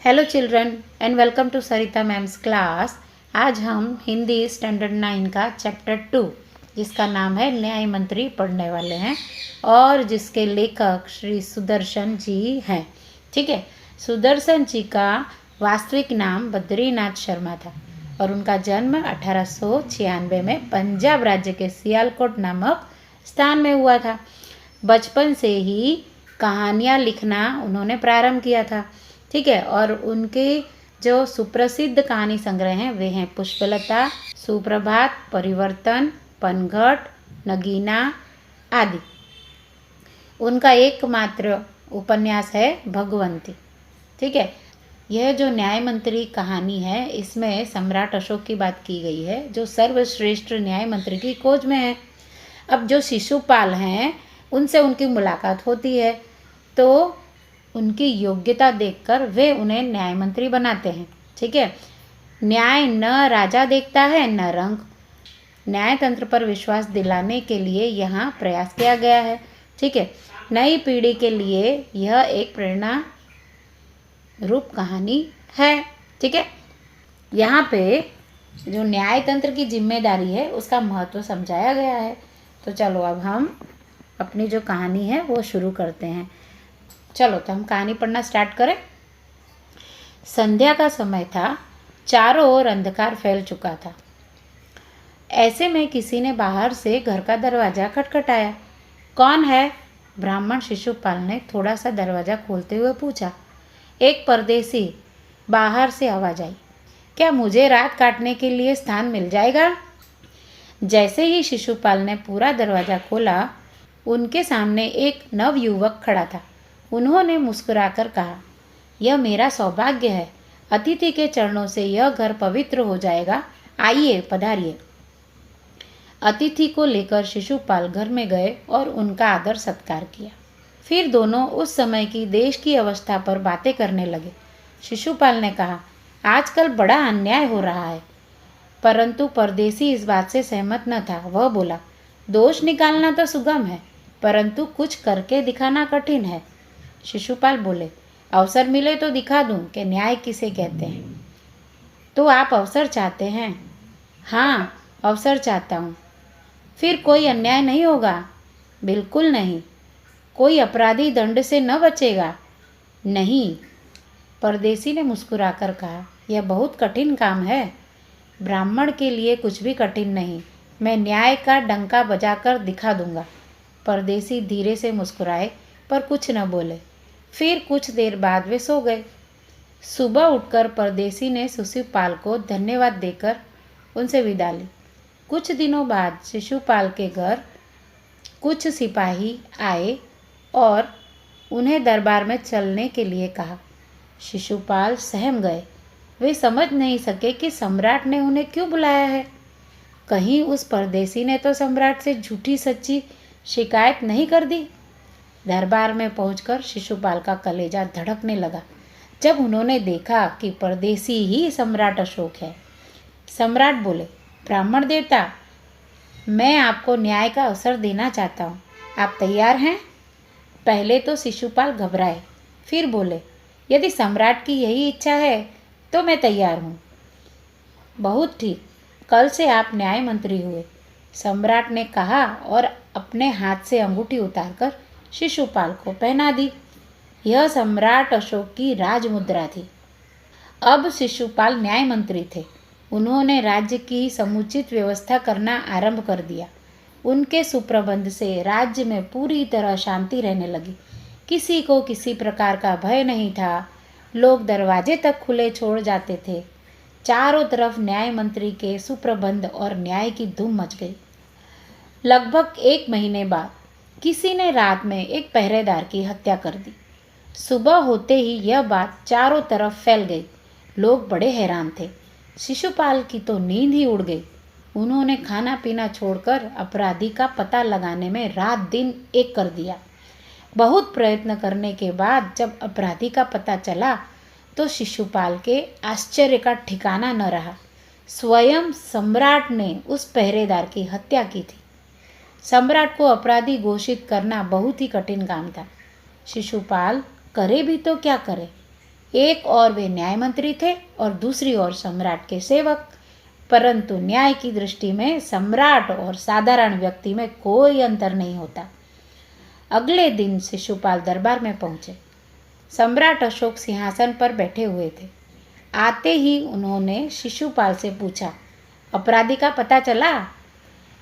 Hello children and welcome to Sarita ma'am's class. आज हम Hindi standard 9 का चैप्टर 2 जिसका नाम है न्याय मंत्री पढ़ने वाले हैं और जिसके लेखक श्री सुदर्शन जी हैं। ठीक है, सुदर्शन जी का वास्तविक नाम बद्रीनाथ शर्मा था और उनका जन्म 1896 में पंजाब राज्य के सियालकोट नामक स्थान में हुआ था। बचपन से ही कहानियाँ लिखना उन्होंने प्रारंभ किया था। ठीक है, और उनके जो सुप्रसिद्ध कहानी संग्रह हैं वे हैं पुष्पलता, सुप्रभात, परिवर्तन, पनघट, नगीना आदि। उनका एकमात्र उपन्यास है भगवंती। ठीक है, यह जो न्याय मंत्री कहानी है इसमें सम्राट अशोक की बात की गई है जो सर्वश्रेष्ठ न्याय मंत्री की खोज में है। अब जो शिशुपाल हैं उनसे उनकी मुलाकात होती है तो उनकी योग्यता देखकर वे उन्हें न्याय मंत्री बनाते हैं। ठीक है, न्याय न राजा देखता है न रंग। न्याय तंत्र पर विश्वास दिलाने के लिए यहाँ प्रयास किया गया है। ठीक है, नई पीढ़ी के लिए यह एक प्रेरणा रूप कहानी है। ठीक है, यहाँ पे जो न्याय तंत्र की जिम्मेदारी है उसका महत्व समझाया गया है। तो चलो अब हम अपनी जो कहानी है वो शुरू करते हैं। चलो तो हम कहानी पढ़ना स्टार्ट करें। संध्या का समय था, चारों ओर अंधकार फैल चुका था। ऐसे में किसी ने बाहर से घर का दरवाज़ा खटखटाया। कौन है? ब्राह्मण शिशुपाल ने थोड़ा सा दरवाज़ा खोलते हुए पूछा। एक परदेसी, बाहर से आवाज़ आई। क्या मुझे रात काटने के लिए स्थान मिल जाएगा? जैसे ही शिशुपाल ने पूरा दरवाज़ा खोला उनके सामने एक नवयुवक खड़ा था। उन्होंने मुस्कुराकर कहा, यह मेरा सौभाग्य है। अतिथि के चरणों से यह घर पवित्र हो जाएगा। आइए पधारिए। अतिथि को लेकर शिशुपाल घर में गए और उनका आदर सत्कार किया। फिर दोनों उस समय की देश की अवस्था पर बातें करने लगे। शिशुपाल ने कहा, आजकल बड़ा अन्याय हो रहा है। परंतु परदेसी इस बात से सहमत न था। वह बोला, दोष निकालना तो सुगम है परंतु कुछ करके दिखाना कठिन है। शिशुपाल बोले, अवसर मिले तो दिखा दूं कि न्याय किसे कहते हैं। तो आप अवसर चाहते हैं? हाँ, अवसर चाहता हूँ। फिर कोई अन्याय नहीं होगा? बिल्कुल नहीं। कोई अपराधी दंड से न बचेगा? नहीं। परदेसी ने मुस्कुराकर कहा, यह बहुत कठिन काम है। ब्राह्मण के लिए कुछ भी कठिन नहीं। मैं न्याय का डंका बजाकर दिखा दूंगा। परदेसी धीरे से मुस्कुराए पर कुछ न बोले। फिर कुछ देर बाद वे सो गए। सुबह उठकर परदेसी ने शिशुपाल को धन्यवाद देकर उनसे विदा ली। कुछ दिनों बाद शिशुपाल के घर कुछ सिपाही आए और उन्हें दरबार में चलने के लिए कहा। शिशुपाल सहम गए। वे समझ नहीं सके कि सम्राट ने उन्हें क्यों बुलाया है। कहीं उस परदेसी ने तो सम्राट से झूठी सच्ची शिकायत नहीं कर दी। दरबार में पहुंचकर शिशुपाल का कलेजा धड़कने लगा जब उन्होंने देखा कि परदेसी ही सम्राट अशोक है। सम्राट बोले, ब्राह्मण देवता, मैं आपको न्याय का अवसर देना चाहता हूँ। आप तैयार हैं? पहले तो शिशुपाल घबराए, फिर बोले, यदि सम्राट की यही इच्छा है तो मैं तैयार हूँ। बहुत ठीक, कल से आप न्याय मंत्री हुए, सम्राट ने कहा और अपने हाथ से अंगूठी उतारकर शिशुपाल को पहना दी। यह सम्राट अशोक की राजमुद्रा थी। अब शिशुपाल न्याय मंत्री थे। उन्होंने राज्य की समुचित व्यवस्था करना आरंभ कर दिया। उनके सुप्रबंध से राज्य में पूरी तरह शांति रहने लगी। किसी को किसी प्रकार का भय नहीं था। लोग दरवाजे तक खुले छोड़ जाते थे। चारों तरफ न्याय मंत्री के सुप्रबंध और न्याय की धूम मच गई। लगभग 1 महीने बाद किसी ने रात में एक पहरेदार की हत्या कर दी। सुबह होते ही यह बात चारों तरफ फैल गई। लोग बड़े हैरान थे। शिशुपाल की तो नींद ही उड़ गई। उन्होंने खाना पीना छोड़कर अपराधी का पता लगाने में रात दिन एक कर दिया। बहुत प्रयत्न करने के बाद जब अपराधी का पता चला तो शिशुपाल के आश्चर्य का ठिकाना न रहा। स्वयं सम्राट ने उस पहरेदार की हत्या की थी। सम्राट को अपराधी घोषित करना बहुत ही कठिन काम था। शिशुपाल करे भी तो क्या करे। एक ओर वे न्याय मंत्री थे और दूसरी ओर सम्राट के सेवक। परंतु न्याय की दृष्टि में सम्राट और साधारण व्यक्ति में कोई अंतर नहीं होता। अगले दिन शिशुपाल दरबार में पहुंचे। सम्राट अशोक सिंहासन पर बैठे हुए थे। आते ही उन्होंने शिशुपाल से पूछा, अपराधी का पता चला?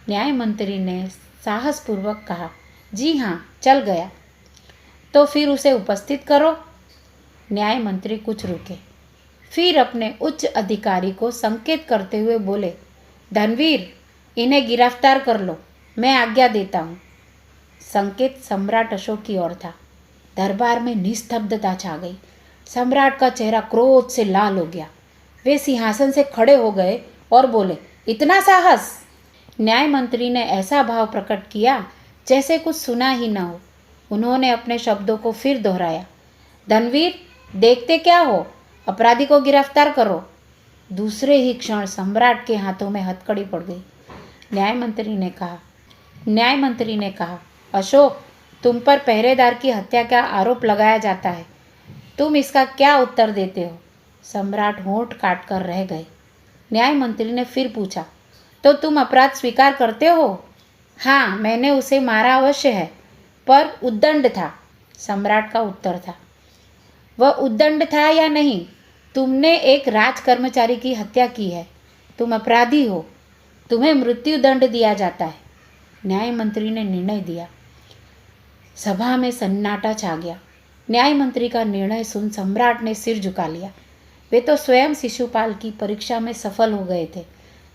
न्याय मंत्री ने साहसपूर्वक कहा, जी हाँ, चल गया। तो फिर उसे उपस्थित करो। न्याय मंत्री कुछ रुके, फिर अपने उच्च अधिकारी को संकेत करते हुए बोले, धनवीर, इन्हें गिरफ्तार कर लो, मैं आज्ञा देता हूँ। संकेत सम्राट अशोक की ओर था। दरबार में निस्तब्धता छा गई। सम्राट का चेहरा क्रोध से लाल हो गया। वे सिंहासन से खड़े हो गए और बोले, इतना साहस? न्याय मंत्री ने ऐसा भाव प्रकट किया जैसे कुछ सुना ही न हो। उन्होंने अपने शब्दों को फिर दोहराया, धनवीर, देखते क्या हो, अपराधी को गिरफ्तार करो। दूसरे ही क्षण सम्राट के हाथों में हथकड़ी पड़ गई। न्याय मंत्री ने कहा, अशोक, तुम पर पहरेदार की हत्या का आरोप लगाया जाता है। तुम इसका क्या उत्तर देते हो? सम्राट होंठ काट कर रह गए। न्याय मंत्री ने फिर पूछा, तो तुम अपराध स्वीकार करते हो? हाँ, मैंने उसे मारा अवश्य है, पर उद्दंड था, सम्राट का उत्तर था। वह उद्दंड था या नहीं? तुमने एक राज कर्मचारी की हत्या की है। तुम अपराधी हो। तुम्हें मृत्यु दंड दिया जाता है। न्याय मंत्री ने निर्णय दिया। सभा में सन्नाटा छा गया। न्याय मंत्री का निर्णय सुन सम्राट ने सिर झुका लिया। वे तो स्वयं शिशुपाल की परीक्षा में सफल हो गए थे।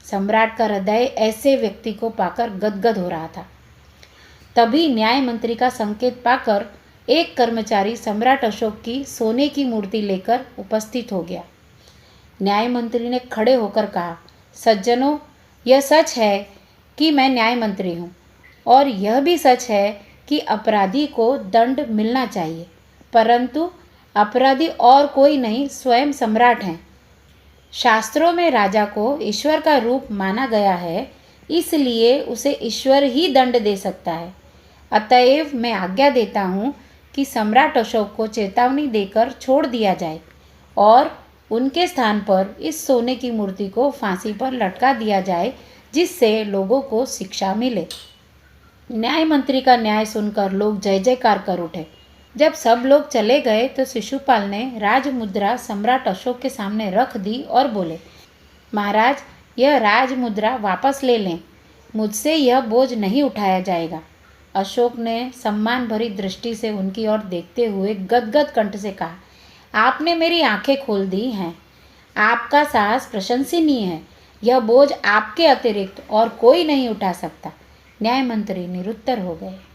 सम्राट का हृदय ऐसे व्यक्ति को पाकर गदगद हो रहा था। तभी न्याय मंत्री का संकेत पाकर एक कर्मचारी सम्राट अशोक की सोने की मूर्ति लेकर उपस्थित हो गया। न्याय मंत्री ने खड़े होकर कहा, सज्जनों, यह सच है कि मैं न्याय मंत्री हूँ, और यह भी सच है कि अपराधी को दंड मिलना चाहिए, परंतु अपराधी और कोई नहीं, स्वयं सम्राट हैं। शास्त्रों में राजा को ईश्वर का रूप माना गया है, इसलिए उसे ईश्वर ही दंड दे सकता है। अतएव मैं आज्ञा देता हूँ कि सम्राट अशोक को चेतावनी देकर छोड़ दिया जाए और उनके स्थान पर इस सोने की मूर्ति को फांसी पर लटका दिया जाए, जिससे लोगों को शिक्षा मिले। न्याय मंत्री का न्याय सुनकर लोग जय जयकार कर उठे। जब सब लोग चले गए तो शिशुपाल ने राजमुद्रा सम्राट अशोक के सामने रख दी और बोले, महाराज, यह राजमुद्रा वापस ले लें, मुझसे यह बोझ नहीं उठाया जाएगा। अशोक ने सम्मान भरी दृष्टि से उनकी ओर देखते हुए गदगद कंठ से कहा, आपने मेरी आंखें खोल दी हैं। आपका साहस प्रशंसनीय है। यह बोझ आपके अतिरिक्त और कोई नहीं उठा सकता। न्याय मंत्री निरुत्तर हो गए।